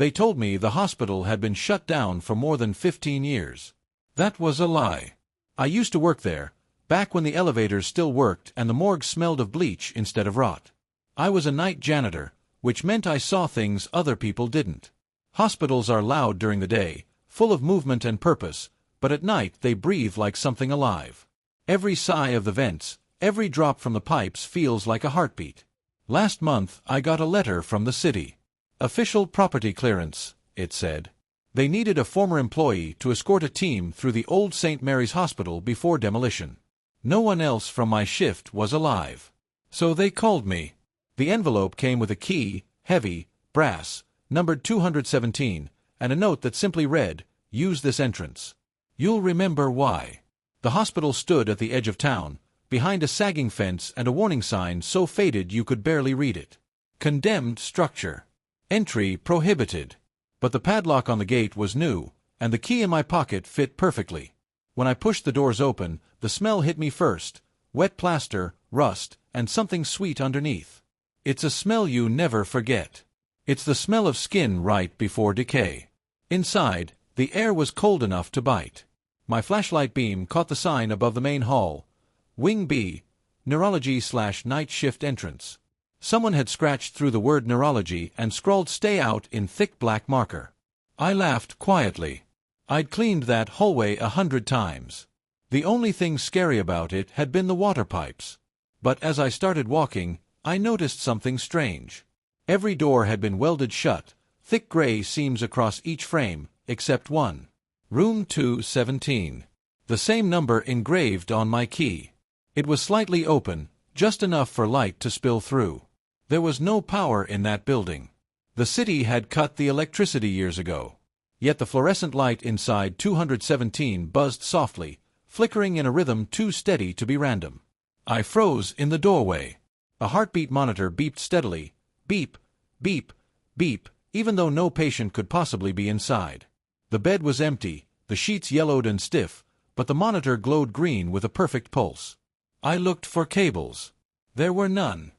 They told me the hospital had been shut down for more than 15 years. That was a lie. I used to work there, back when the elevators still worked and the morgue smelled of bleach instead of rot. I was a night janitor, which meant I saw things other people didn't. Hospitals are loud during the day, full of movement and purpose, but at night they breathe like something alive. Every sigh of the vents, every drop from the pipes feels like a heartbeat. Last month I got a letter from the city. Official property clearance, it said. They needed a former employee to escort a team through the old St. Mary's Hospital before demolition. No one else from my shift was alive. So they called me. The envelope came with a key, heavy, brass, numbered 217, and a note that simply read, "Use this entrance." You'll remember why. The hospital stood at the edge of town, behind a sagging fence and a warning sign so faded you could barely read it. Condemned structure. Entry prohibited. But the padlock on the gate was new, and the key in my pocket fit perfectly. When I pushed the doors open, the smell hit me first: wet plaster, rust, and something sweet underneath. It's a smell you never forget. It's the smell of skin right before decay. Inside, the air was cold enough to bite. My flashlight beam caught the sign above the main hall. Wing B, Neurology/Night Shift Entrance. Someone had scratched through the word neurology and scrawled "Stay out" in thick black marker. I laughed quietly. I'd cleaned that hallway 100 times. The only thing scary about it had been the water pipes. But as I started walking, I noticed something strange. Every door had been welded shut, thick gray seams across each frame, except one. Room 217. The same number engraved on my key. It was slightly open, just enough for light to spill through. There was no power in that building. The city had cut the electricity years ago. Yet the fluorescent light inside 217 buzzed softly, flickering in a rhythm too steady to be random. I froze in the doorway. A heartbeat monitor beeped steadily, beep, beep, beep, even though no patient could possibly be inside. The bed was empty, the sheets yellowed and stiff, but the monitor glowed green with a perfect pulse. I looked for cables. There were none.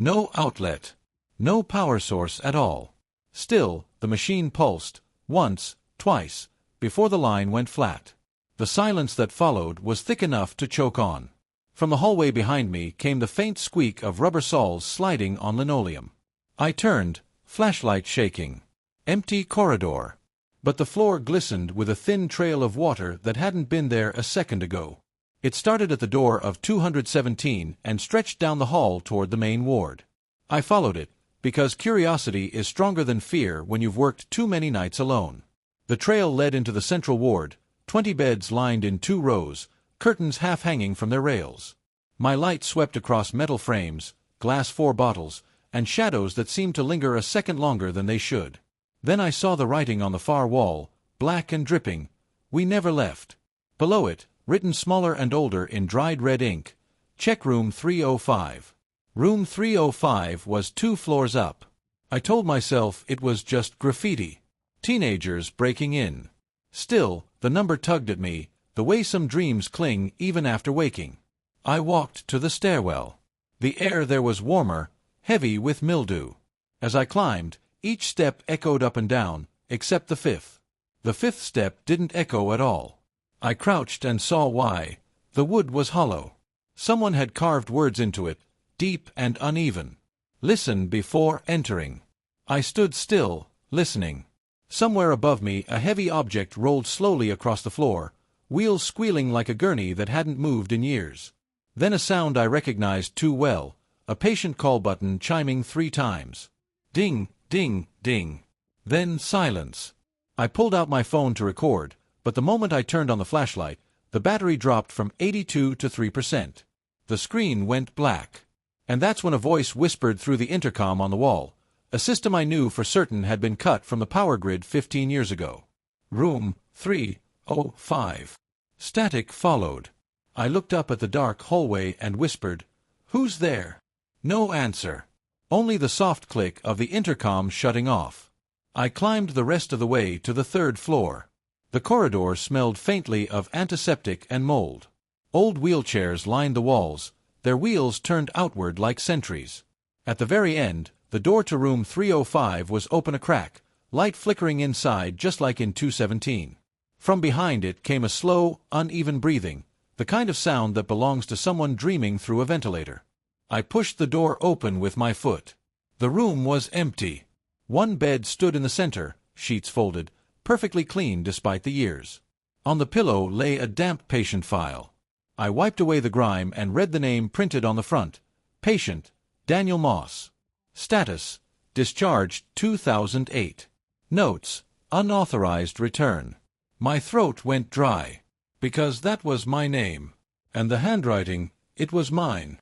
No outlet. No power source at all. Still, the machine pulsed, once, twice, before the line went flat. The silence that followed was thick enough to choke on. From the hallway behind me came the faint squeak of rubber soles sliding on linoleum. I turned, flashlight shaking. Empty corridor. But the floor glistened with a thin trail of water that hadn't been there a second ago. It started at the door of 217 and stretched down the hall toward the main ward. I followed it, because curiosity is stronger than fear when you've worked too many nights alone. The trail led into the central ward, 20 beds lined in 2 rows, curtains half hanging from their rails. My light swept across metal frames, glass 4 bottles, and shadows that seemed to linger a second longer than they should. Then I saw the writing on the far wall, black and dripping, "We never left." Below it, written smaller and older in dried red ink, "Check room 305. Room 305 was 2 floors up. I told myself it was just graffiti. Teenagers breaking in. Still, the number tugged at me, the way some dreams cling even after waking. I walked to the stairwell. The air there was warmer, heavy with mildew. As I climbed, each step echoed up and down, except the 5th. The 5th step didn't echo at all. I crouched and saw why. The wood was hollow. Someone had carved words into it, deep and uneven. Listen before entering. I stood still, listening. Somewhere above me a heavy object rolled slowly across the floor, wheels squealing like a gurney that hadn't moved in years. Then a sound I recognized too well, a patient call button chiming 3 times. Ding, ding, ding. Then silence. I pulled out my phone to record, but the moment I turned on the flashlight, the battery dropped from 82 to 3%. The screen went black. And that's when a voice whispered through the intercom on the wall, a system I knew for certain had been cut from the power grid 15 years ago. Room 305. Static followed. I looked up at the dark hallway and whispered, "Who's there?" No answer. Only the soft click of the intercom shutting off. I climbed the rest of the way to the 3rd floor. The corridor smelled faintly of antiseptic and mold. Old wheelchairs lined the walls, their wheels turned outward like sentries. At the very end, the door to room 305 was open a crack, light flickering inside just like in 217. From behind it came a slow, uneven breathing, the kind of sound that belongs to someone dreaming through a ventilator. I pushed the door open with my foot. The room was empty. One bed stood in the center, sheets folded, perfectly clean despite the years. On the pillow lay a damp patient file. I wiped away the grime and read the name printed on the front. Patient, Daniel Moss. Status, discharged 2008. Notes, unauthorized return. My throat went dry. Because that was my name. And the handwriting, it was mine.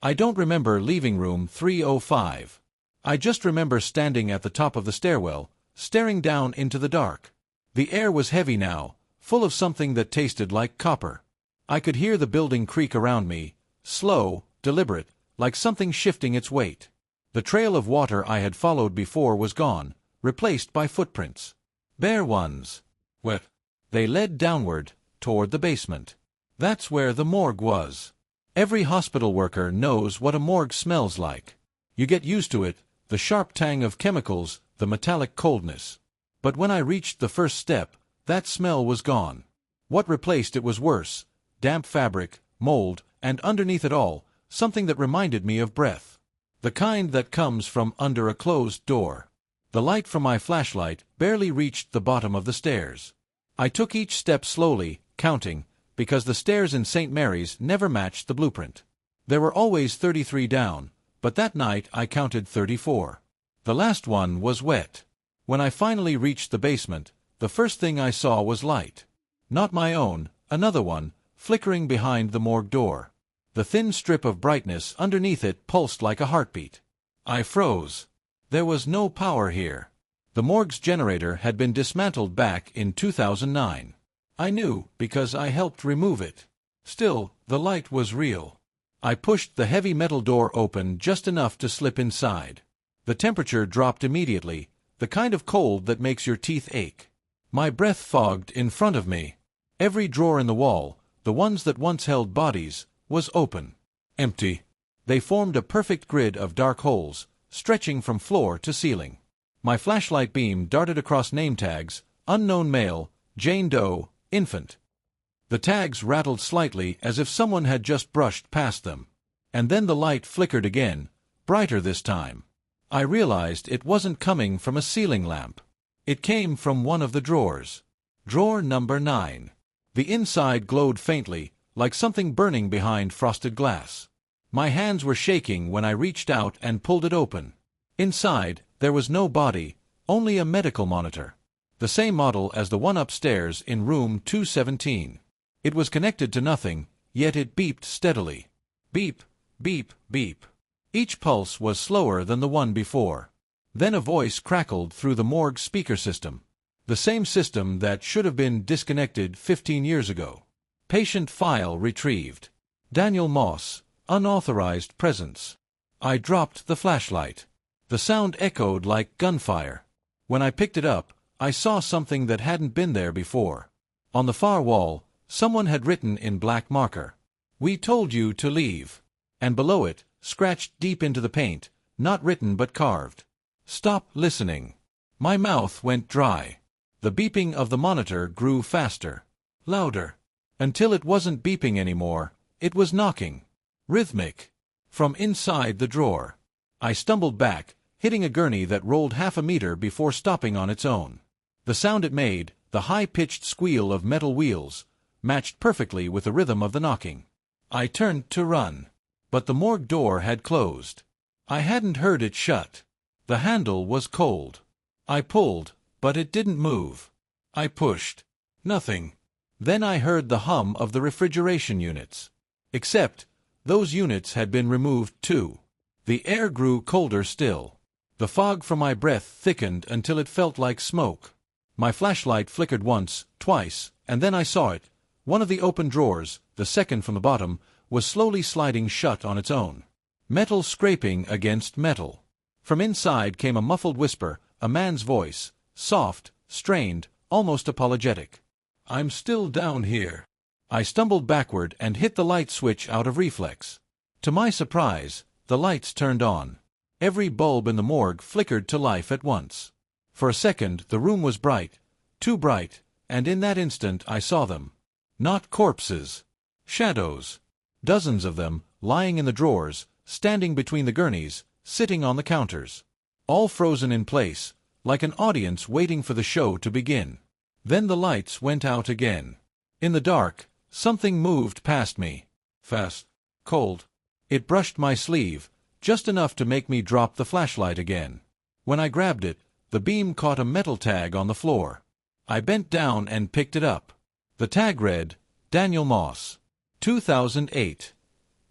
I don't remember leaving room 305. I just remember standing at the top of the stairwell, staring down into the dark. The air was heavy now, full of something that tasted like copper. I could hear the building creak around me, slow, deliberate, like something shifting its weight. The trail of water I had followed before was gone, replaced by footprints. Bare ones. Wet. They led downward, toward the basement. That's where the morgue was. Every hospital worker knows what a morgue smells like. You get used to it, the sharp tang of chemicals, the metallic coldness. But when I reached the first step, that smell was gone. What replaced it was worse: damp fabric, mold, and underneath it all, something that reminded me of breath. The kind that comes from under a closed door. The light from my flashlight barely reached the bottom of the stairs. I took each step slowly, counting, because the stairs in St. Mary's never matched the blueprint. There were always 33 down, but that night I counted 34. The last one was wet. When I finally reached the basement, the first thing I saw was light. Not my own, another one, flickering behind the morgue door. The thin strip of brightness underneath it pulsed like a heartbeat. I froze. There was no power here. The morgue's generator had been dismantled back in 2009. I knew, because I helped remove it. Still, the light was real. I pushed the heavy metal door open just enough to slip inside. The temperature dropped immediately, the kind of cold that makes your teeth ache. My breath fogged in front of me. Every drawer in the wall, the ones that once held bodies, was open. Empty. They formed a perfect grid of dark holes, stretching from floor to ceiling. My flashlight beam darted across name tags: unknown male, Jane Doe, infant. The tags rattled slightly as if someone had just brushed past them. And then the light flickered again, brighter this time. I realized it wasn't coming from a ceiling lamp. It came from one of the drawers. Drawer number 9. The inside glowed faintly, like something burning behind frosted glass. My hands were shaking when I reached out and pulled it open. Inside, there was no body, only a medical monitor. The same model as the one upstairs in room 217. It was connected to nothing, yet it beeped steadily. Beep, beep, beep. Each pulse was slower than the one before. Then a voice crackled through the morgue speaker system. The same system that should have been disconnected 15 years ago. Patient file retrieved. Daniel Moss, unauthorized presence. I dropped the flashlight. The sound echoed like gunfire. When I picked it up, I saw something that hadn't been there before. On the far wall, someone had written in black marker, "We told you to leave." And below it, scratched deep into the paint, not written but carved, "Stop listening." My mouth went dry. The beeping of the monitor grew faster, louder, until it wasn't beeping anymore, it was knocking. Rhythmic. From inside the drawer. I stumbled back, hitting a gurney that rolled half a meter before stopping on its own. The sound it made, the high-pitched squeal of metal wheels, matched perfectly with the rhythm of the knocking. I turned to run. But the morgue door had closed. I hadn't heard it shut. The handle was cold. I pulled, but it didn't move. I pushed. Nothing. Then I heard the hum of the refrigeration units. Except, those units had been removed too. The air grew colder still. The fog from my breath thickened until it felt like smoke. My flashlight flickered once, twice, and then I saw it. One of the open drawers, the second from the bottom, was slowly sliding shut on its own. Metal scraping against metal. From inside came a muffled whisper, a man's voice, soft, strained, almost apologetic. "I'm still down here." I stumbled backward and hit the light switch out of reflex. To my surprise, the lights turned on. Every bulb in the morgue flickered to life at once. For a second the room was bright, too bright, and in that instant I saw them. Not corpses. Shadows. Dozens of them, lying in the drawers, standing between the gurneys, sitting on the counters. All frozen in place, like an audience waiting for the show to begin. Then the lights went out again. In the dark, something moved past me. Fast. Cold. It brushed my sleeve, just enough to make me drop the flashlight again. When I grabbed it, the beam caught a metal tag on the floor. I bent down and picked it up. The tag read, Daniel Moss. 2008.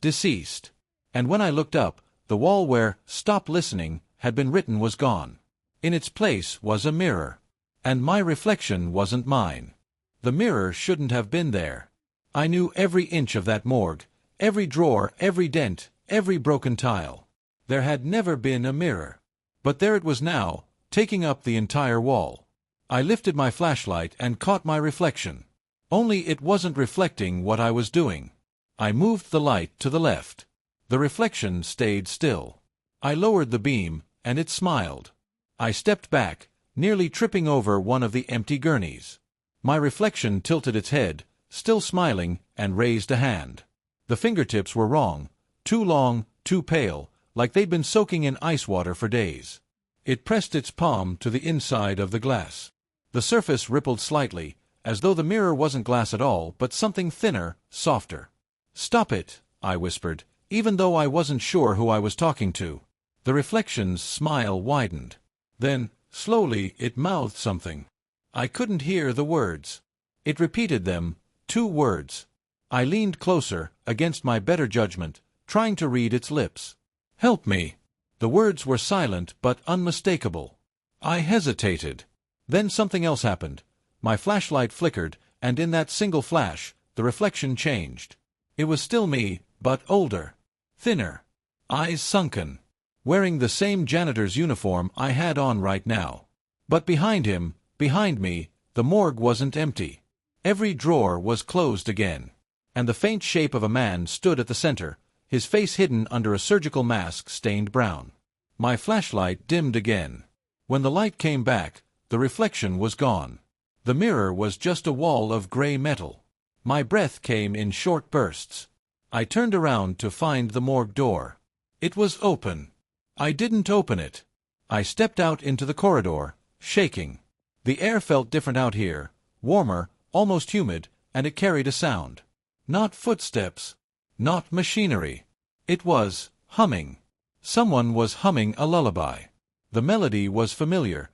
Deceased. And when I looked up, the wall where "Stop Listening" had been written was gone. In its place was a mirror. And my reflection wasn't mine. The mirror shouldn't have been there. I knew every inch of that morgue, every drawer, every dent, every broken tile. There had never been a mirror. But there it was now, taking up the entire wall. I lifted my flashlight and caught my reflection. Only it wasn't reflecting what I was doing. I moved the light to the left. The reflection stayed still. I lowered the beam, and it smiled. I stepped back, nearly tripping over one of the empty gurneys. My reflection tilted its head, still smiling, and raised a hand. The fingertips were wrong, too long, too pale, like they'd been soaking in ice water for days. It pressed its palm to the inside of the glass. The surface rippled slightly, as though the mirror wasn't glass at all, but something thinner, softer. "Stop it," I whispered, even though I wasn't sure who I was talking to. The reflection's smile widened. Then, slowly, it mouthed something. I couldn't hear the words. It repeated them, 2 words. I leaned closer, against my better judgment, trying to read its lips. "Help me." The words were silent but unmistakable. I hesitated. Then something else happened. My flashlight flickered, and in that single flash, the reflection changed. It was still me, but older. Thinner. Eyes sunken. Wearing the same janitor's uniform I had on right now. But behind him, behind me, the morgue wasn't empty. Every drawer was closed again. And the faint shape of a man stood at the center, his face hidden under a surgical mask stained brown. My flashlight dimmed again. When the light came back, the reflection was gone. The mirror was just a wall of gray metal. My breath came in short bursts. I turned around to find the morgue door. It was open. I didn't open it. I stepped out into the corridor, shaking. The air felt different out here, warmer, almost humid, and it carried a sound. Not footsteps. Not machinery. It was humming. Someone was humming a lullaby. The melody was familiar.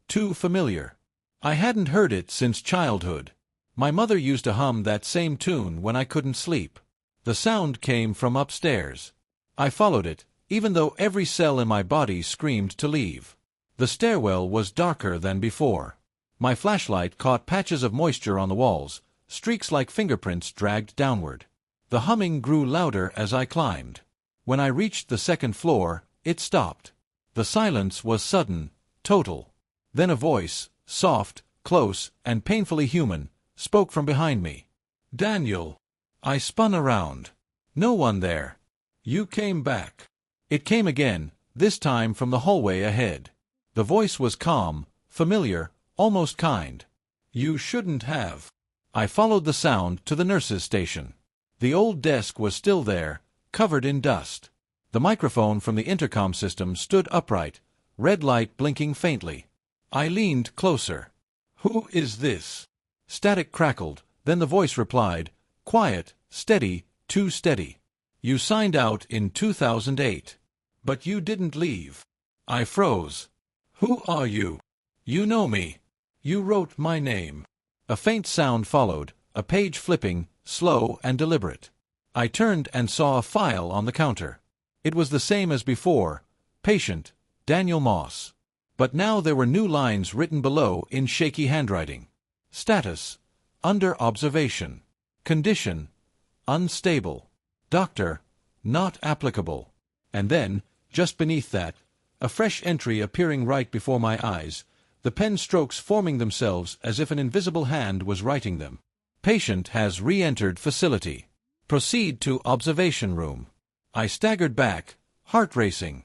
Too familiar. I hadn't heard it since childhood. My mother used to hum that same tune when I couldn't sleep. The sound came from upstairs. I followed it, even though every cell in my body screamed to leave. The stairwell was darker than before. My flashlight caught patches of moisture on the walls, streaks like fingerprints dragged downward. The humming grew louder as I climbed. When I reached the second floor, it stopped. The silence was sudden, total. Then a voice, soft, close, and painfully human, spoke from behind me. "Daniel." I spun around. No one there. "You came back." It came again, this time from the hallway ahead. The voice was calm, familiar, almost kind. "You shouldn't have." I followed the sound to the nurse's station. The old desk was still there, covered in dust. The microphone from the intercom system stood upright, red light blinking faintly. I leaned closer. "Who is this?" Static crackled, then the voice replied, quiet, steady, too steady. "You signed out in 2008. But you didn't leave." I froze. "Who are you?" "You know me. You wrote my name." A faint sound followed, a page flipping, slow and deliberate. I turned and saw a file on the counter. It was the same as before, patient, Daniel Moss. But now there were new lines written below in shaky handwriting. Status, under observation. Condition, unstable. Doctor, not applicable. And then, just beneath that, a fresh entry appearing right before my eyes, the pen strokes forming themselves as if an invisible hand was writing them. Patient has re-entered facility. Proceed to observation room. I staggered back, heart racing.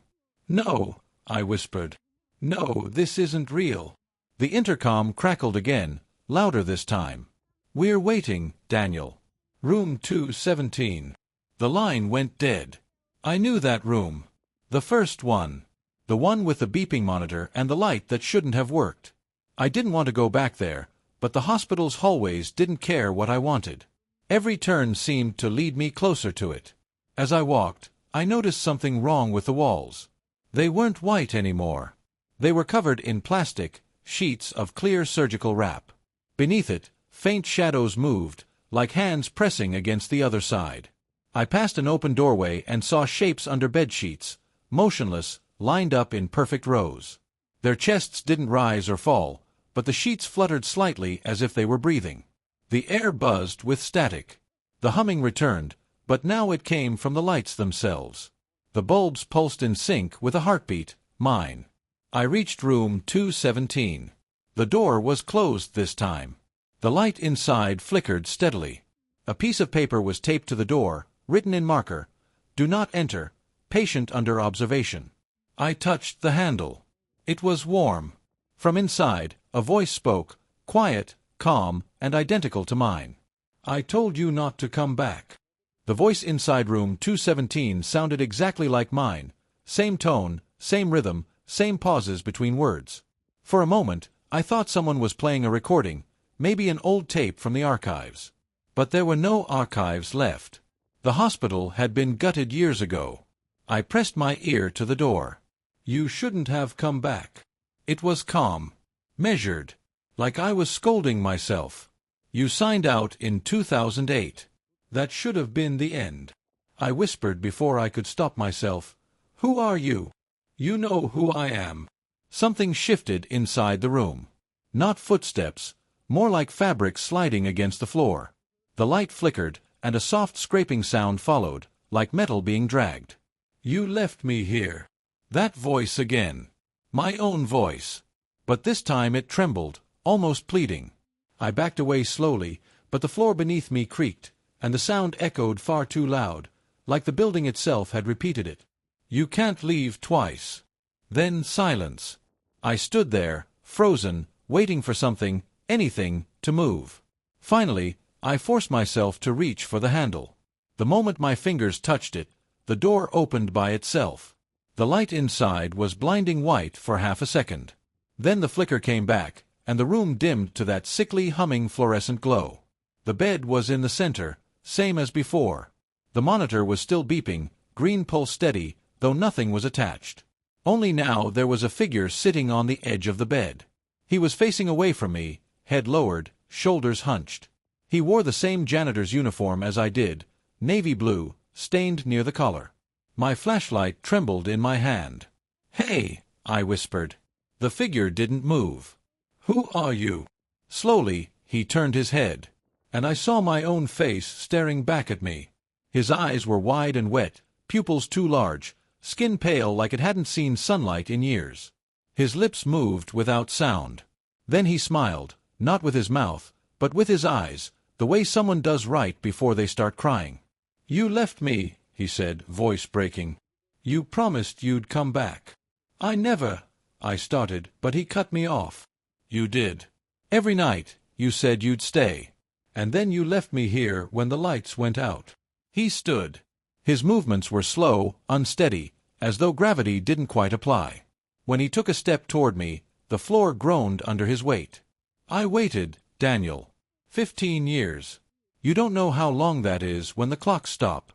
"No," I whispered. No, this isn't real. The intercom crackled again, louder this time. We're waiting, Daniel. Room 217. The line went dead. I knew that room. The first one. The one with the beeping monitor and the light that shouldn't have worked. I didn't want to go back there, but the hospital's hallways didn't care what I wanted. Every turn seemed to lead me closer to it. As I walked, I noticed something wrong with the walls. They weren't white anymore. They were covered in plastic, sheets of clear surgical wrap. Beneath it, faint shadows moved, like hands pressing against the other side. I passed an open doorway and saw shapes under bed sheets, motionless, lined up in perfect rows. Their chests didn't rise or fall, but the sheets fluttered slightly as if they were breathing. The air buzzed with static. The humming returned, but now it came from the lights themselves. The bulbs pulsed in sync with a heartbeat, mine. I reached room 217. The door was closed this time. The light inside flickered steadily. A piece of paper was taped to the door, written in marker, "Do not enter. Patient under observation." I touched the handle. It was warm. From inside, a voice spoke, quiet, calm, and identical to mine. "I told you not to come back." The voice inside room 217 sounded exactly like mine. Same tone, same rhythm, same pauses between words. For a moment, I thought someone was playing a recording, maybe an old tape from the archives. But there were no archives left. The hospital had been gutted years ago. I pressed my ear to the door. "You shouldn't have come back." It was calm, measured, like I was scolding myself. "You signed out in 2008. That should have been the end." I whispered before I could stop myself. "Who are you?" "You know who I am." Something shifted inside the room. Not footsteps, more like fabric sliding against the floor. The light flickered, and a soft scraping sound followed, like metal being dragged. "You left me here." That voice again. My own voice. But this time it trembled, almost pleading. I backed away slowly, but the floor beneath me creaked, and the sound echoed far too loud, like the building itself had repeated it. "You can't leave twice." Then silence. I stood there, frozen, waiting for something, anything, to move. Finally, I forced myself to reach for the handle. The moment my fingers touched it, the door opened by itself. The light inside was blinding white for half a second. Then the flicker came back, and the room dimmed to that sickly humming fluorescent glow. The bed was in the center, same as before. The monitor was still beeping, green pulse steady, though nothing was attached. Only now there was a figure sitting on the edge of the bed. He was facing away from me, head lowered, shoulders hunched. He wore the same janitor's uniform as I did, navy blue, stained near the collar. My flashlight trembled in my hand. "Hey," I whispered. The figure didn't move. "Who are you?" Slowly, he turned his head, and I saw my own face staring back at me. His eyes were wide and wet, pupils too large, skin pale like it hadn't seen sunlight in years. His lips moved without sound. Then he smiled, not with his mouth, but with his eyes, the way someone does right before they start crying. "You left me," he said, voice breaking. "You promised you'd come back." "I never," I started, but he cut me off. "You did. Every night, you said you'd stay. And then you left me here when the lights went out." He stood. His movements were slow, unsteady, as though gravity didn't quite apply. When he took a step toward me, the floor groaned under his weight. "I waited, Daniel. 15 years. You don't know how long that is when the clocks stop."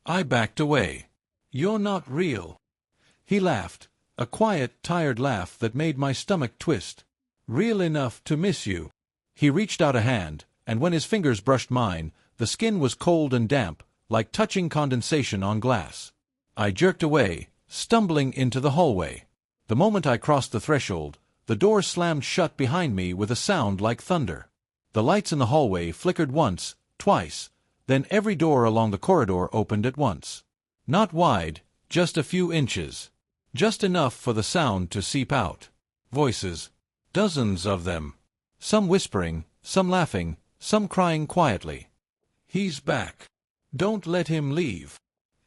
I backed away. "You're not real." He laughed, a quiet, tired laugh that made my stomach twist. "Real enough to miss you." He reached out a hand, and when his fingers brushed mine, the skin was cold and damp, like touching condensation on glass. I jerked away, stumbling into the hallway. The moment I crossed the threshold, the door slammed shut behind me with a sound like thunder. The lights in the hallway flickered once, twice, then every door along the corridor opened at once. Not wide, just a few inches. Just enough for the sound to seep out. Voices. Dozens of them. Some whispering, some laughing, some crying quietly. "He's back. Don't let him leave.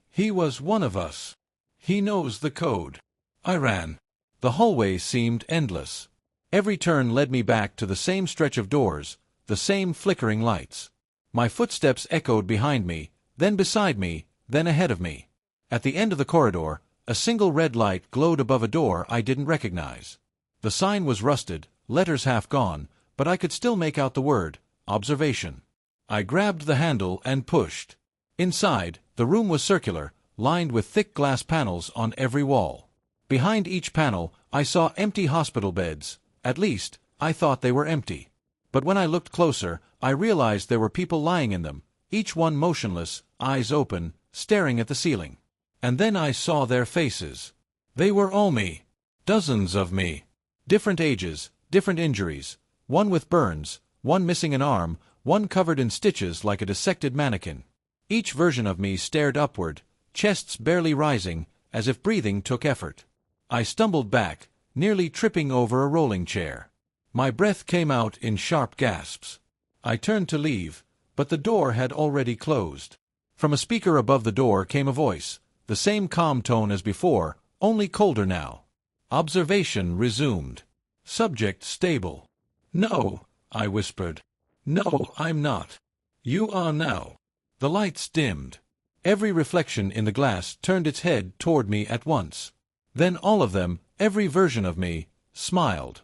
He was one of us. He knows the code." I ran. The hallway seemed endless. Every turn led me back to the same stretch of doors, the same flickering lights. My footsteps echoed behind me, then beside me, then ahead of me. At the end of the corridor, a single red light glowed above a door I didn't recognize. The sign was rusted, letters half gone, but I could still make out the word, observation. I grabbed the handle and pushed. Inside, the room was circular, lined with thick glass panels on every wall. Behind each panel, I saw empty hospital beds. At least, I thought they were empty. But when I looked closer, I realized there were people lying in them, each one motionless, eyes open, staring at the ceiling. And then I saw their faces. They were all me. Dozens of me. Different ages, different injuries. One with burns, one missing an arm, one covered in stitches like a dissected mannequin. Each version of me stared upward, chests barely rising, as if breathing took effort. I stumbled back, nearly tripping over a rolling chair. My breath came out in sharp gasps. I turned to leave, but the door had already closed. From a speaker above the door came a voice, the same calm tone as before, only colder now. Observation resumed. Subject stable. "No," I whispered. "No, I'm not. You are now." The lights dimmed. Every reflection in the glass turned its head toward me at once. Then all of them, every version of me, smiled.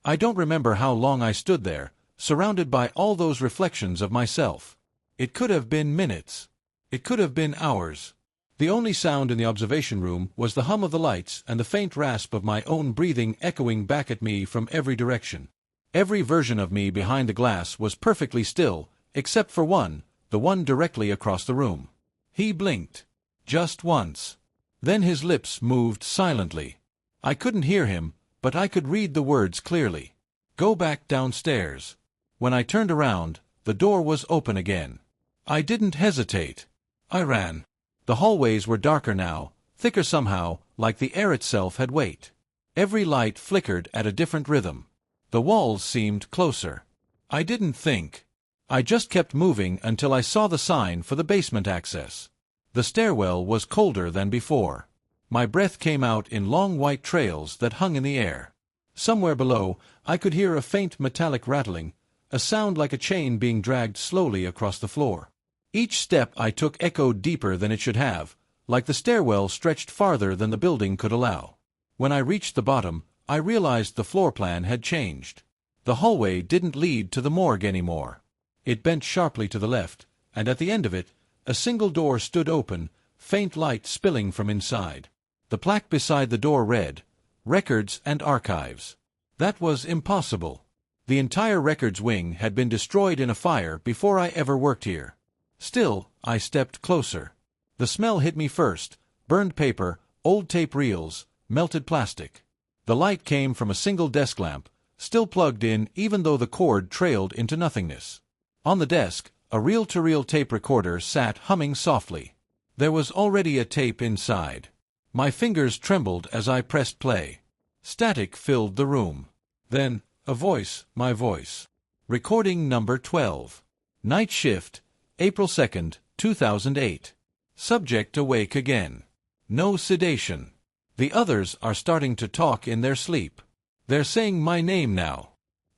I don't remember how long I stood there, surrounded by all those reflections of myself. It could have been minutes. It could have been hours. The only sound in the observation room was the hum of the lights and the faint rasp of my own breathing echoing back at me from every direction. Every version of me behind the glass was perfectly still, except for one, the one directly across the room. He blinked. Just once. Then his lips moved silently. I couldn't hear him, but I could read the words clearly. "Go back downstairs." When I turned around, the door was open again. I didn't hesitate. I ran. The hallways were darker now, thicker somehow, like the air itself had weight. Every light flickered at a different rhythm. The walls seemed closer. I didn't think. I just kept moving until I saw the sign for the basement access. The stairwell was colder than before. My breath came out in long white trails that hung in the air. Somewhere below, I could hear a faint metallic rattling, a sound like a chain being dragged slowly across the floor. Each step I took echoed deeper than it should have, like the stairwell stretched farther than the building could allow. When I reached the bottom, I realized the floor plan had changed. The hallway didn't lead to the morgue anymore. It bent sharply to the left, and at the end of it, a single door stood open, faint light spilling from inside. The plaque beside the door read, "Records and Archives." That was impossible. The entire records wing had been destroyed in a fire before I ever worked here. Still, I stepped closer. The smell hit me first, burned paper, old tape reels, melted plastic. The light came from a single desk lamp, still plugged in even though the cord trailed into nothingness. On the desk, a reel-to-reel tape recorder sat humming softly. There was already a tape inside. My fingers trembled as I pressed play. Static filled the room. Then, a voice, my voice. Recording number 12. Night shift, April 2nd, 2008. Subject awake again. No sedation. The others are starting to talk in their sleep. They're saying my name now.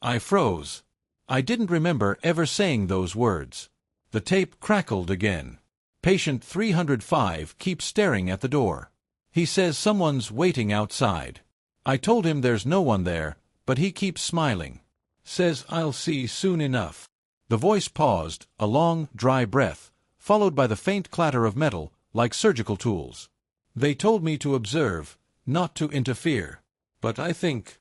I froze. I didn't remember ever saying those words. The tape crackled again. Patient 305 keeps staring at the door. He says someone's waiting outside. I told him there's no one there, but he keeps smiling. Says I'll see soon enough. The voice paused, a long, dry breath, followed by the faint clatter of metal, like surgical tools. They told me to observe, not to interfere. But I think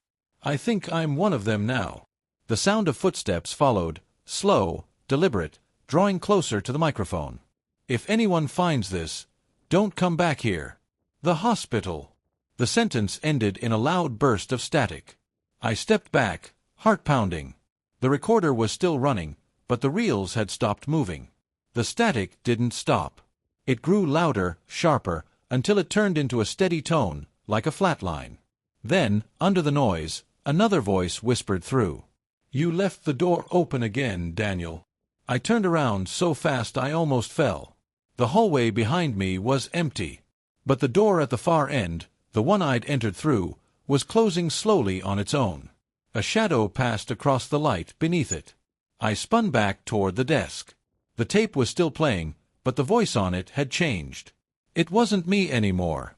I'm one of them now. The sound of footsteps followed, slow, deliberate, drawing closer to the microphone. If anyone finds this, don't come back here. The hospital. The sentence ended in a loud burst of static. I stepped back, heart pounding. The recorder was still running, but the reels had stopped moving. The static didn't stop. It grew louder, sharper, until it turned into a steady tone, like a flat line. Then, under the noise, another voice whispered through. "You left the door open again, Daniel." I turned around so fast I almost fell. The hallway behind me was empty. But the door at the far end, the one I'd entered through, was closing slowly on its own. A shadow passed across the light beneath it. I spun back toward the desk. The tape was still playing, but the voice on it had changed. It wasn't me anymore.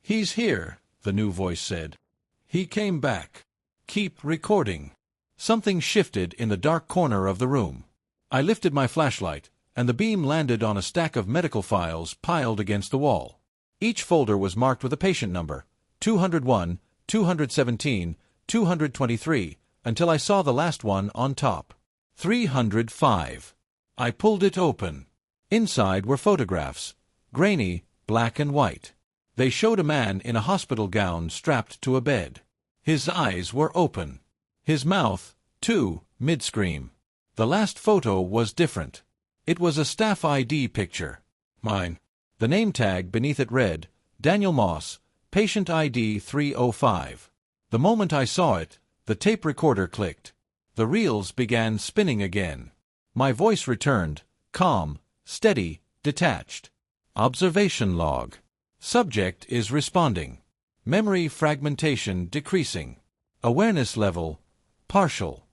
"He's here," the new voice said. "He came back. Keep recording." Something shifted in the dark corner of the room. I lifted my flashlight, and the beam landed on a stack of medical files piled against the wall. Each folder was marked with a patient number, 201, 217, 223, until I saw the last one on top. 305. I pulled it open. Inside were photographs, grainy, black and white. They showed a man in a hospital gown strapped to a bed. His eyes were open. His mouth, too, mid-scream. The last photo was different. It was a staff ID picture. Mine. The name tag beneath it read, Daniel Moss, Patient ID 305. The moment I saw it, the tape recorder clicked. The reels began spinning again. My voice returned, calm, steady, detached. Observation log. Subject is responding. Memory fragmentation decreasing. Awareness level, partial.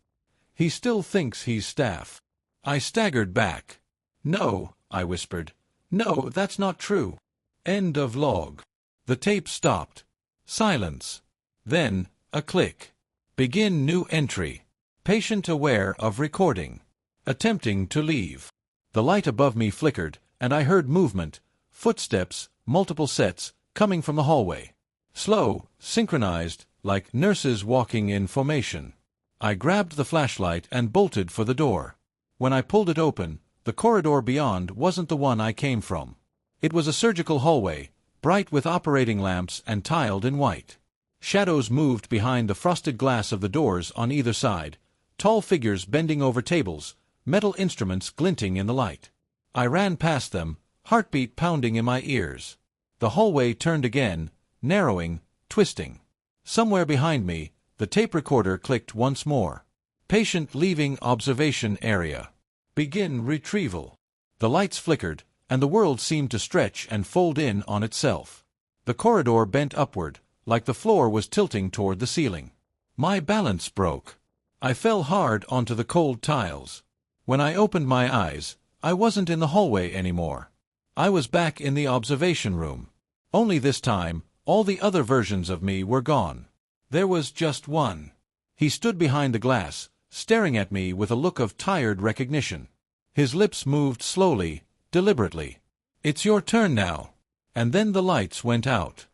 He still thinks he's staff. I staggered back. "No," I whispered. "No, that's not true." End of log. The tape stopped. Silence. Then, a click. Begin new entry. Patient aware of recording. Attempting to leave. The light above me flickered, and I heard movement, footsteps, multiple sets, coming from the hallway. Slow, synchronized, like nurses walking in formation. I grabbed the flashlight and bolted for the door. When I pulled it open, the corridor beyond wasn't the one I came from. It was a surgical hallway, bright with operating lamps and tiled in white. Shadows moved behind the frosted glass of the doors on either side, tall figures bending over tables, metal instruments glinting in the light. I ran past them, heartbeat pounding in my ears. The hallway turned again, narrowing, twisting. Somewhere behind me, the tape recorder clicked once more. Patient leaving observation area. Begin retrieval. The lights flickered, and the world seemed to stretch and fold in on itself. The corridor bent upward, like the floor was tilting toward the ceiling. My balance broke. I fell hard onto the cold tiles. When I opened my eyes, I wasn't in the hallway anymore. I was back in the observation room. Only this time, all the other versions of me were gone. There was just one. He stood behind the glass, staring at me with a look of tired recognition. His lips moved slowly, deliberately. "It's your turn now." And then the lights went out.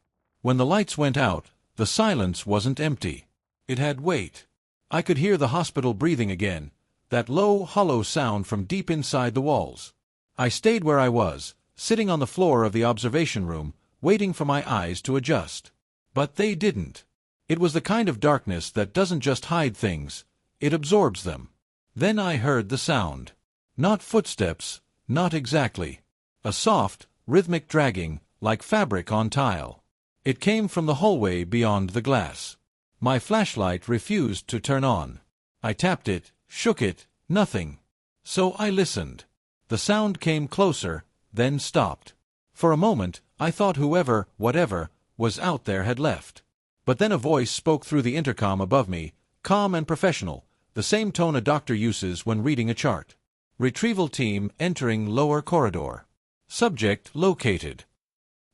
When the lights went out, the silence wasn't empty. It had weight. I could hear the hospital breathing again, that low, hollow sound from deep inside the walls. I stayed where I was, sitting on the floor of the observation room, waiting for my eyes to adjust. But they didn't. It was the kind of darkness that doesn't just hide things, it absorbs them. Then I heard the sound. Not footsteps, not exactly. A soft, rhythmic dragging, like fabric on tile. It came from the hallway beyond the glass. My flashlight refused to turn on. I tapped it, shook it, nothing. So I listened. The sound came closer, then stopped. For a moment, I thought whoever, whatever, was out there had left. But then a voice spoke through the intercom above me, calm and professional, the same tone a doctor uses when reading a chart. Retrieval team entering lower corridor. Subject located.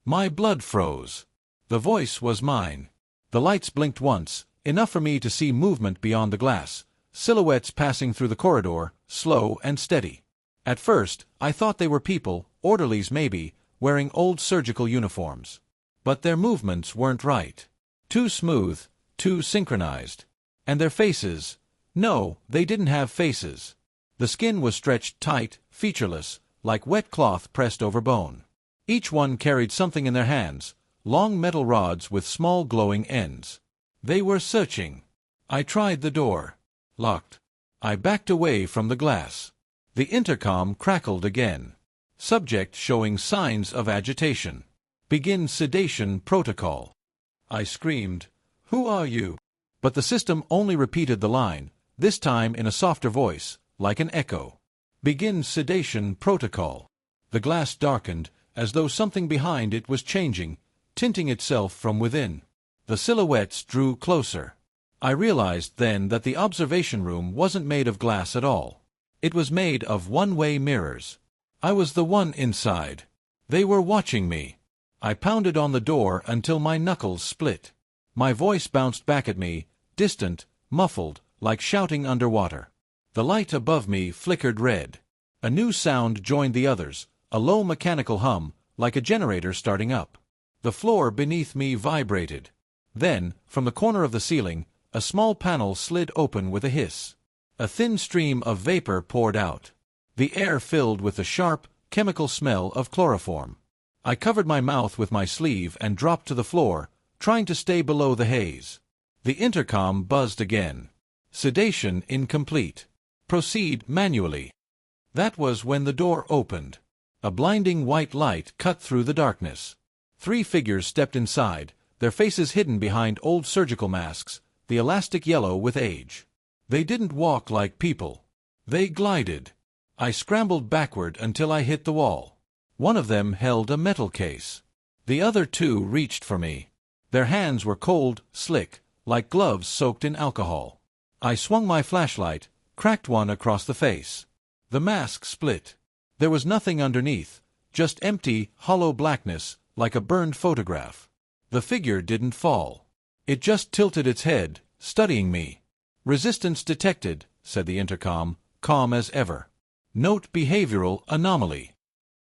My blood froze. The voice was mine. The lights blinked once, enough for me to see movement beyond the glass, silhouettes passing through the corridor, slow and steady. At first, I thought they were people, orderlies maybe, wearing old surgical uniforms. But their movements weren't right. Too smooth, too synchronized. And their faces, no, they didn't have faces. The skin was stretched tight, featureless, like wet cloth pressed over bone. Each one carried something in their hands, long metal rods with small glowing ends. They were searching. I tried the door. Locked. I backed away from the glass. The intercom crackled again. Subject showing signs of agitation. Begin sedation protocol. I screamed, "Who are you?" But the system only repeated the line, this time in a softer voice, like an echo. Begin sedation protocol. The glass darkened, as though something behind it was changing, tinting itself from within. The silhouettes drew closer. I realized then that the observation room wasn't made of glass at all. It was made of one-way mirrors. I was the one inside. They were watching me. I pounded on the door until my knuckles split. My voice bounced back at me, distant, muffled, like shouting underwater. The light above me flickered red. A new sound joined the others, a low mechanical hum, like a generator starting up. The floor beneath me vibrated. Then, from the corner of the ceiling, a small panel slid open with a hiss. A thin stream of vapor poured out. The air filled with the sharp, chemical smell of chloroform. I covered my mouth with my sleeve and dropped to the floor, trying to stay below the haze. The intercom buzzed again. Sedation incomplete. Proceed manually. That was when the door opened. A blinding white light cut through the darkness. 3 figures stepped inside, their faces hidden behind old surgical masks, the elastic yellow with age. They didn't walk like people. They glided. I scrambled backward until I hit the wall. One of them held a metal case. The other 2 reached for me. Their hands were cold, slick, like gloves soaked in alcohol. I swung my flashlight, cracked one across the face. The mask split. There was nothing underneath, just empty, hollow blackness, like a burned photograph. The figure didn't fall. It just tilted its head, studying me. "Resistance detected," said the intercom, calm as ever. "Note behavioral anomaly."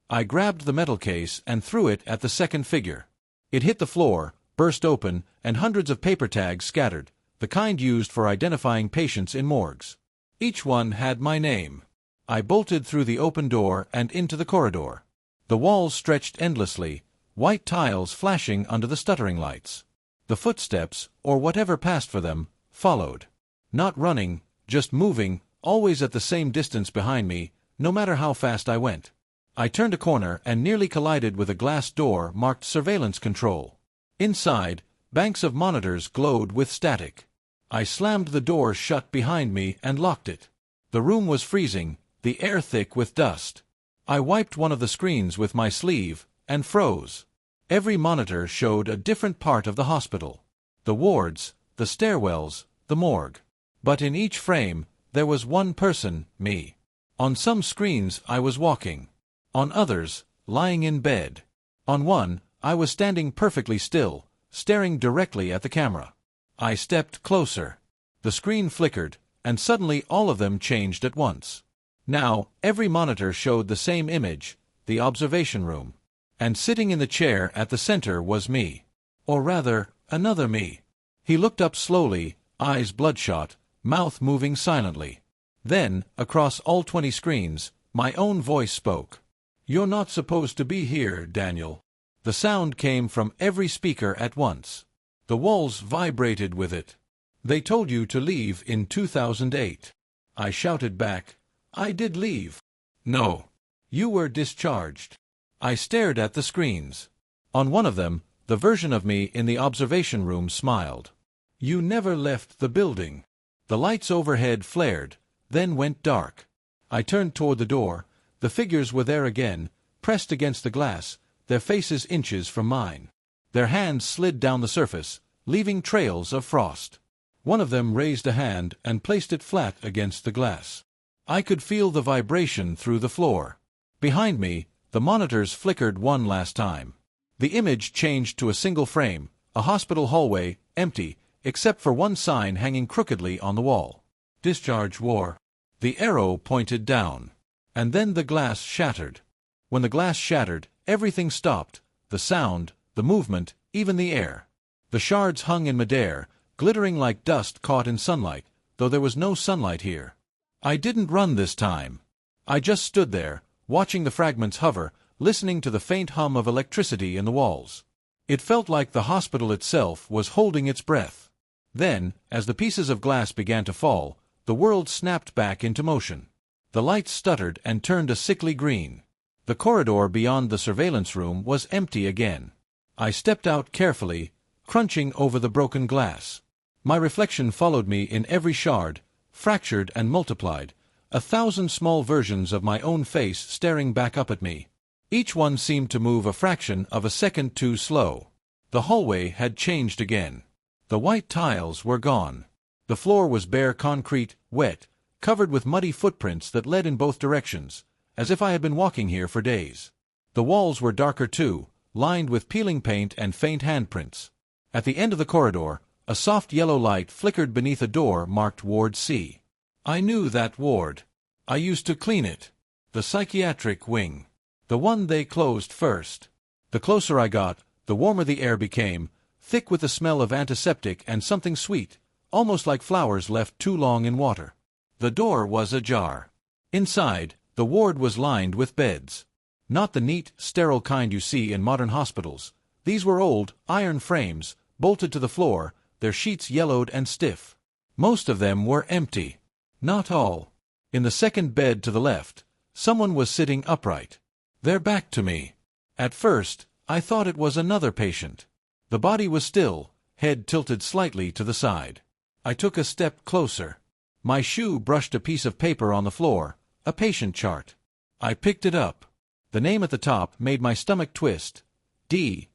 I grabbed the metal case and threw it at the second figure. It hit the floor, burst open, and hundreds of paper tags scattered, the kind used for identifying patients in morgues. Each one had my name. I bolted through the open door and into the corridor. The walls stretched endlessly, white tiles flashing under the stuttering lights. The footsteps, or whatever passed for them, followed. Not running, just moving, always at the same distance behind me, no matter how fast I went. I turned a corner and nearly collided with a glass door marked Surveillance Control. Inside, banks of monitors glowed with static. I slammed the door shut behind me and locked it. The room was freezing, the air thick with dust. I wiped one of the screens with my sleeve and froze. Every monitor showed a different part of the hospital. The wards, the stairwells, the morgue. But in each frame, there was one person, me. On some screens I was walking. On others, lying in bed. On one, I was standing perfectly still, staring directly at the camera. I stepped closer. The screen flickered, and suddenly all of them changed at once. Now, every monitor showed the same image, the observation room. And sitting in the chair at the center was me. Or rather, another me. He looked up slowly, eyes bloodshot, mouth moving silently. Then, across all 20 screens, my own voice spoke. "You're not supposed to be here, Daniel." The sound came from every speaker at once. The walls vibrated with it. "They told you to leave in 2008. I shouted back, "I did leave." "No. You were discharged." I stared at the screens. On one of them, the version of me in the observation room smiled. "You never left the building." The lights overhead flared, then went dark. I turned toward the door. The figures were there again, pressed against the glass, their faces inches from mine. Their hands slid down the surface, leaving trails of frost. One of them raised a hand and placed it flat against the glass. I could feel the vibration through the floor. Behind me, the monitors flickered one last time. The image changed to a single frame, a hospital hallway, empty, except for one sign hanging crookedly on the wall. "Discharge War." The arrow pointed down. And then the glass shattered. When the glass shattered, everything stopped, the sound, the movement, even the air. The shards hung in midair, glittering like dust caught in sunlight, though there was no sunlight here. I didn't run this time. I just stood there, watching the fragments hover, listening to the faint hum of electricity in the walls. It felt like the hospital itself was holding its breath. Then, as the pieces of glass began to fall, the world snapped back into motion. The lights stuttered and turned a sickly green. The corridor beyond the surveillance room was empty again. I stepped out carefully, crunching over the broken glass. My reflection followed me in every shard, fractured and multiplied, 1,000 small versions of my own face staring back up at me. Each one seemed to move a fraction of a second too slow. The hallway had changed again. The white tiles were gone. The floor was bare concrete, wet, covered with muddy footprints that led in both directions, as if I had been walking here for days. The walls were darker too, lined with peeling paint and faint handprints. At the end of the corridor, a soft yellow light flickered beneath a door marked Ward C. I knew that ward. I used to clean it. The psychiatric wing. The one they closed first. The closer I got, the warmer the air became, thick with the smell of antiseptic and something sweet, almost like flowers left too long in water. The door was ajar. Inside, the ward was lined with beds. Not the neat, sterile kind you see in modern hospitals. These were old, iron frames, bolted to the floor, their sheets yellowed and stiff. Most of them were empty. Not all. In the second bed to the left, someone was sitting upright. Their back to me. At first, I thought it was another patient. The body was still, head tilted slightly to the side. I took a step closer. My shoe brushed a piece of paper on the floor, a patient chart. I picked it up. The name at the top made my stomach twist. D.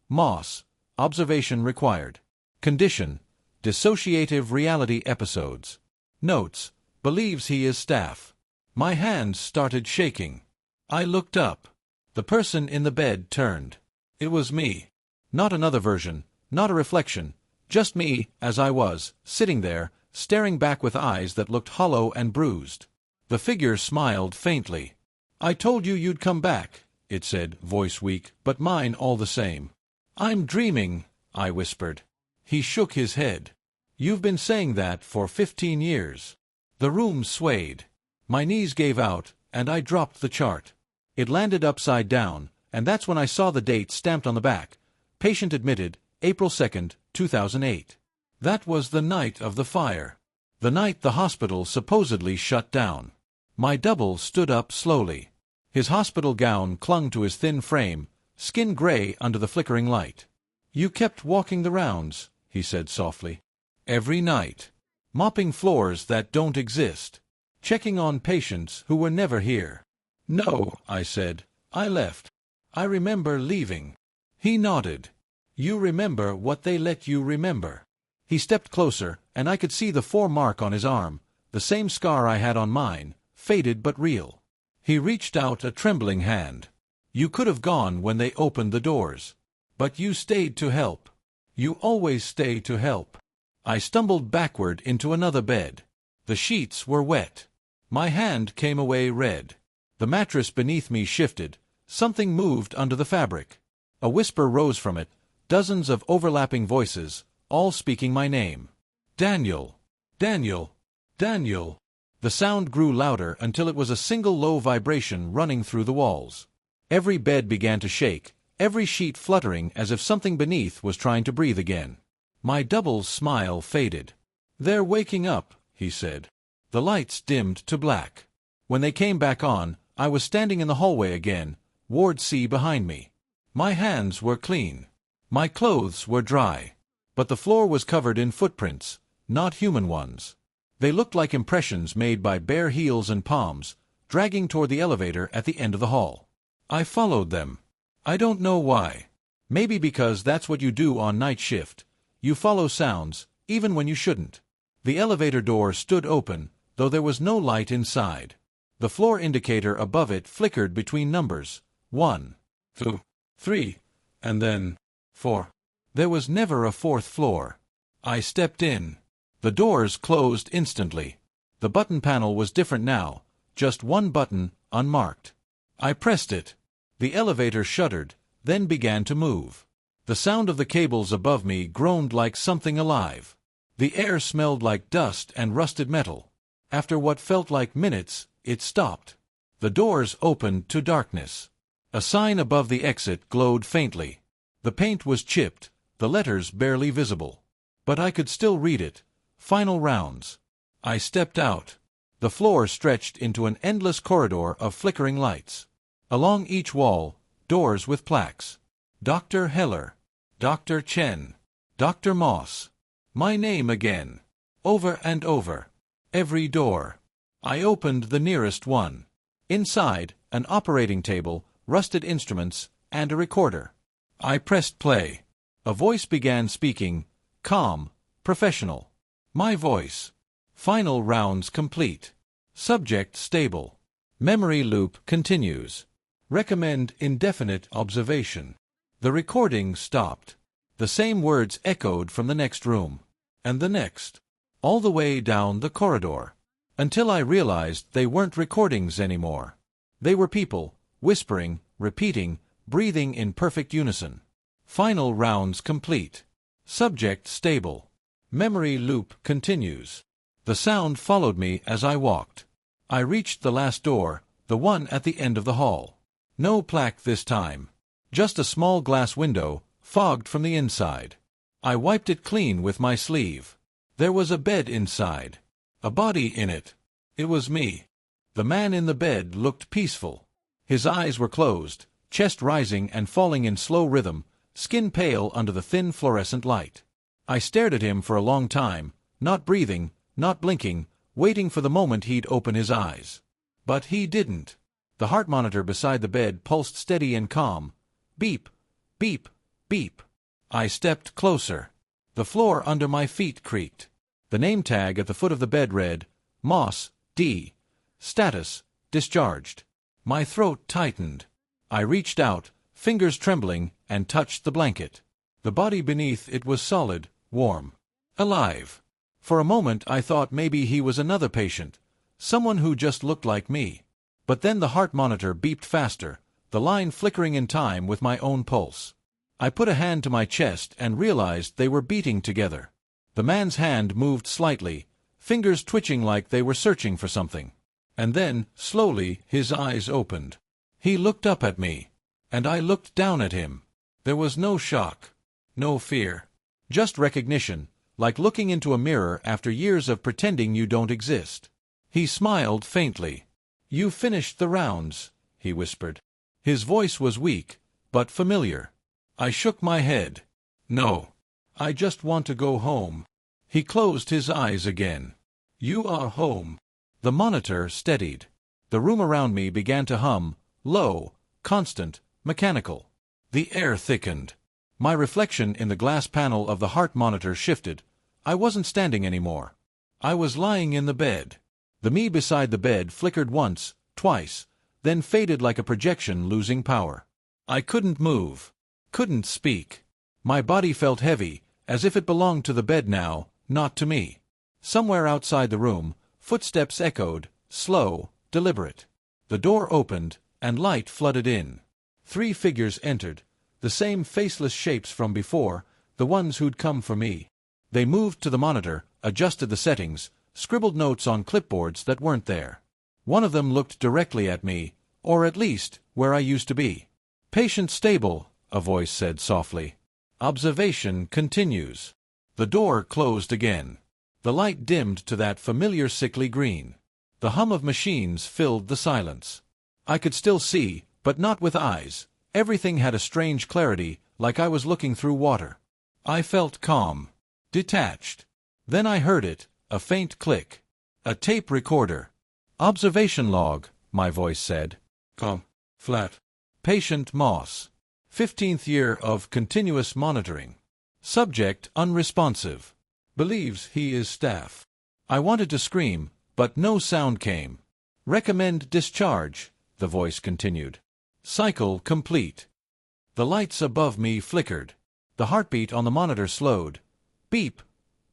Moss. Observation required. Condition: dissociative reality episodes. Notes: believes he is staff. My hands started shaking. I looked up. The person in the bed turned. It was me. Not another version, not a reflection, just me, as I was, sitting there, staring back with eyes that looked hollow and bruised. The figure smiled faintly. "I told you you'd come back," it said, voice weak, but mine all the same. "I'm dreaming," I whispered. He shook his head. "You've been saying that for 15 years. The room swayed. My knees gave out, and I dropped the chart. It landed upside down, and that's when I saw the date stamped on the back. Patient admitted, April 2nd, 2008. That was the night of the fire. The night the hospital supposedly shut down. My double stood up slowly. His hospital gown clung to his thin frame, skin gray under the flickering light. "You kept walking the rounds," he said softly. "Every night. Mopping floors that don't exist. Checking on patients who were never here." "No," I said. "I left. I remember leaving." He nodded. "You remember what they let you remember." He stepped closer, and I could see the foremark on his arm, the same scar I had on mine, faded but real. He reached out a trembling hand. "You could have gone when they opened the doors. But you stayed to help. You always stay to help." I stumbled backward into another bed. The sheets were wet. My hand came away red. The mattress beneath me shifted. Something moved under the fabric. A whisper rose from it, dozens of overlapping voices, all speaking my name. "Daniel! Daniel! Daniel!" The sound grew louder until it was a single low vibration running through the walls. Every bed began to shake, every sheet fluttering as if something beneath was trying to breathe again. My double's smile faded. "They're waking up," he said. The lights dimmed to black. When they came back on, I was standing in the hallway again, Ward C behind me. My hands were clean. My clothes were dry. But the floor was covered in footprints, not human ones. They looked like impressions made by bare heels and palms, dragging toward the elevator at the end of the hall. I followed them. I don't know why. Maybe because that's what you do on night shift. You follow sounds, even when you shouldn't. The elevator door stood open, though there was no light inside. The floor indicator above it flickered between numbers, 1, 2, 3, and then 4. There was never a fourth floor. I stepped in. The doors closed instantly. The button panel was different now, just one button, unmarked. I pressed it. The elevator shuddered, then began to move. The sound of the cables above me groaned like something alive. The air smelled like dust and rusted metal. After what felt like minutes, it stopped. The doors opened to darkness. A sign above the exit glowed faintly. The paint was chipped, the letters barely visible. But I could still read it. Final rounds. I stepped out. The floor stretched into an endless corridor of flickering lights. Along each wall, doors with plaques. Dr. Heller. Dr. Chen. Dr. Moss. My name again. Over and over. Every door. I opened the nearest one. Inside, an operating table, rusted instruments, and a recorder. I pressed play. A voice began speaking, calm, professional. My voice. Final rounds complete. Subject stable. Memory loop continues. Recommend indefinite observation. The recording stopped. The same words echoed from the next room. And the next. All the way down the corridor. Until I realized they weren't recordings anymore. They were people, whispering, repeating, breathing in perfect unison. Final rounds complete. Subject stable. Memory loop continues. The sound followed me as I walked. I reached the last door, the one at the end of the hall. No plaque this time. Just a small glass window, fogged from the inside. I wiped it clean with my sleeve. There was a bed inside. A body in it. It was me. The man in the bed looked peaceful. His eyes were closed, chest rising and falling in slow rhythm, skin pale under the thin fluorescent light. I stared at him for a long time, not breathing, not blinking, waiting for the moment he'd open his eyes. But he didn't. The heart monitor beside the bed pulsed steady and calm. Beep, beep, beep. I stepped closer. The floor under my feet creaked. The name tag at the foot of the bed read, Moss, D. Status, discharged. My throat tightened. I reached out, fingers trembling, and touched the blanket. The body beneath it was solid, warm, alive. For a moment I thought maybe he was another patient, someone who just looked like me. But then the heart monitor beeped faster, the line flickering in time with my own pulse. I put a hand to my chest and realized they were beating together. The man's hand moved slightly, fingers twitching like they were searching for something. And then, slowly, his eyes opened. He looked up at me. And I looked down at him. There was no shock, no fear. Just recognition, like looking into a mirror after years of pretending you don't exist. He smiled faintly. "You finished the rounds," he whispered. His voice was weak, but familiar. I shook my head. "No. I just want to go home." He closed his eyes again. "You are home." The monitor steadied. The room around me began to hum, low, constant, mechanical. The air thickened. My reflection in the glass panel of the heart monitor shifted. I wasn't standing anymore. I was lying in the bed. The me beside the bed flickered once, twice, then faded like a projection losing power. I couldn't move. Couldn't speak. My body felt heavy, as if it belonged to the bed now, not to me. Somewhere outside the room, footsteps echoed, slow, deliberate. The door opened, and light flooded in. 3 figures entered, the same faceless shapes from before, the ones who'd come for me. They moved to the monitor, adjusted the settings, scribbled notes on clipboards that weren't there. One of them looked directly at me, or at least, where I used to be. "Patient stable," a voice said softly. "Observation continues." The door closed again. The light dimmed to that familiar sickly green. The hum of machines filled the silence. I could still see, but not with eyes. Everything had a strange clarity, like I was looking through water. I felt calm, detached. Then I heard it, a faint click. A tape recorder. "Observation log," my voice said. Flat. Patient Moss. 15th year of continuous monitoring. Subject unresponsive. Believes he is staff. I wanted to scream, but no sound came. "Recommend discharge," the voice continued. Cycle complete. The lights above me flickered. The heartbeat on the monitor slowed. Beep,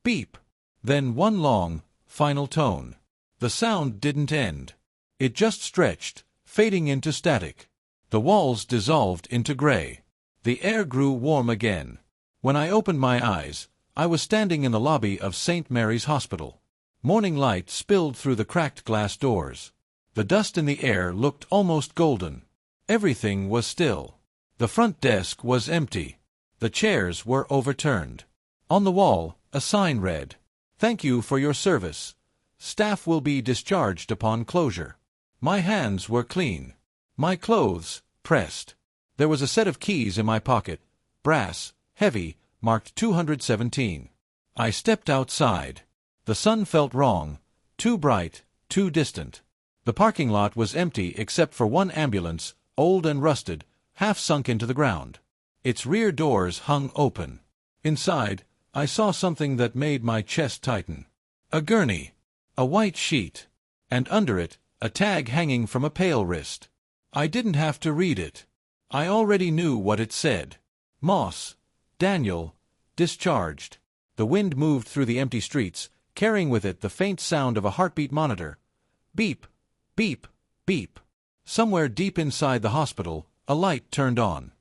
beep. Then one long, final tone. The sound didn't end. It just stretched, fading into static. The walls dissolved into gray. The air grew warm again. When I opened my eyes, I was standing in the lobby of St. Mary's Hospital. Morning light spilled through the cracked glass doors. The dust in the air looked almost golden. Everything was still. The front desk was empty. The chairs were overturned. On the wall, a sign read, "Thank you for your service. Staff will be discharged upon closure." My hands were clean. My clothes, pressed. There was a set of keys in my pocket, brass, heavy, marked 217. I stepped outside. The sun felt wrong, too bright, too distant. The parking lot was empty except for one ambulance, old and rusted, half sunk into the ground. Its rear doors hung open. Inside, I saw something that made my chest tighten. A gurney. A white sheet. And under it, a tag hanging from a pale wrist. I didn't have to read it. I already knew what it said. Moss. Daniel. Discharged. The wind moved through the empty streets, carrying with it the faint sound of a heartbeat monitor. Beep. Beep. Beep. Somewhere deep inside the hospital, a light turned on.